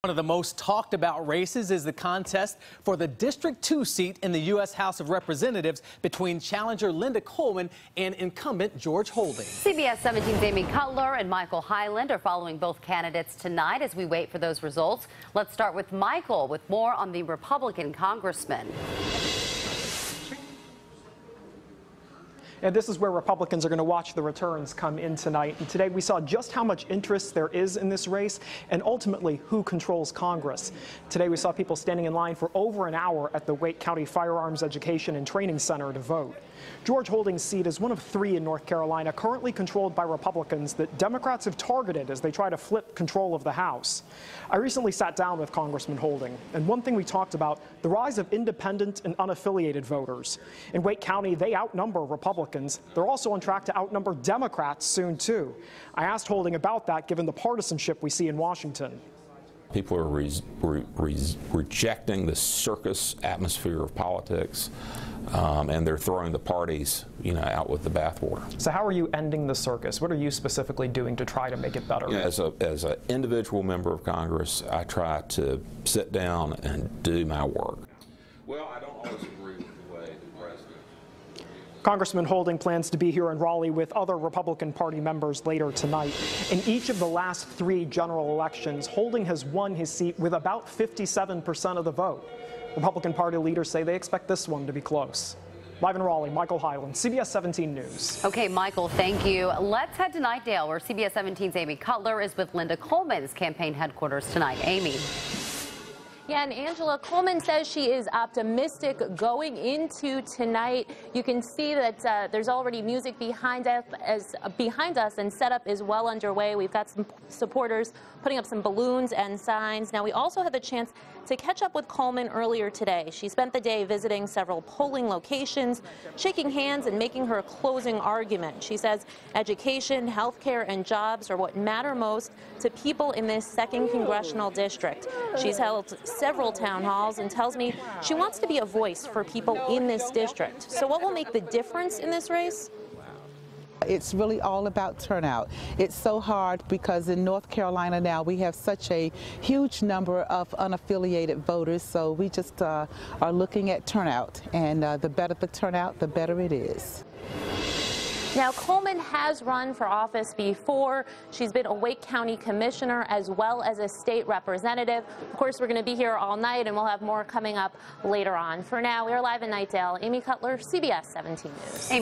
One of the most talked about races is the contest for the District 2 seat in the U.S. House of Representatives between challenger Linda Coleman and incumbent George Holding. CBS 17's Amy Cutler and Michael Hyland are following both candidates tonight as we wait for those results. Let's start with Michael with more on the Republican congressman. And this is where Republicans are going to watch the returns come in tonight. And today we saw just how much interest there is in this race and ultimately who controls Congress. Today we saw people standing in line for over an hour at the Wake County Firearms Education and Training Center to vote. George Holding's seat is one of 3 in North Carolina currently controlled by Republicans that Democrats have targeted as they try to flip control of the House. I recently sat down with Congressman Holding, and one thing we talked about, the rise of independent and unaffiliated voters. In Wake County, they outnumber Republicans. They're also on track to outnumber Democrats soon, too. I asked Holding about that, given the partisanship we see in Washington. People are rejecting the circus atmosphere of politics, and they're throwing the parties, out with the bathwater. So how are you ending the circus? What are you specifically doing to try to make it better? As an individual member of Congress, I try to sit down and do my work. Well, I don't always agree with the way the president. Congressman Holding plans to be here in Raleigh with other Republican Party members later tonight. In each of the last 3 general elections, Holding has won his seat with about 57% of the vote. Republican Party leaders say they expect this one to be close. Live in Raleigh, Michael Hyland, CBS 17 News. Okay, Michael, thank you. Let's head to Nightdale, where CBS 17's Amy Cutler is with Linda Coleman's campaign headquarters tonight. Amy. Yeah, and Angela, Coleman says she is optimistic going into tonight. You can see that there's already music behind us, and setup is well underway. We've got some supporters putting up some balloons and signs. Now, we also had the chance to catch up with Coleman earlier today. She spent the day visiting several polling locations, shaking hands and making her closing argument. She says education, health care, and jobs are what matter most to people in this 2nd congressional district. She's held several town halls and tells me she wants to be a voice for people in this district. So what will make the difference in this race? It's really all about turnout. It's so hard because in North Carolina now we have such a huge number of unaffiliated voters, so we just are looking at turnout, and the better the turnout, the better it is. Now, Coleman has run for office before. She's been a Wake County commissioner as well as a state representative. Of course, we're going to be here all night, and we'll have more coming up later on. For now, we're live in Nightdale. Amy Cutler, CBS 17 News. Amy.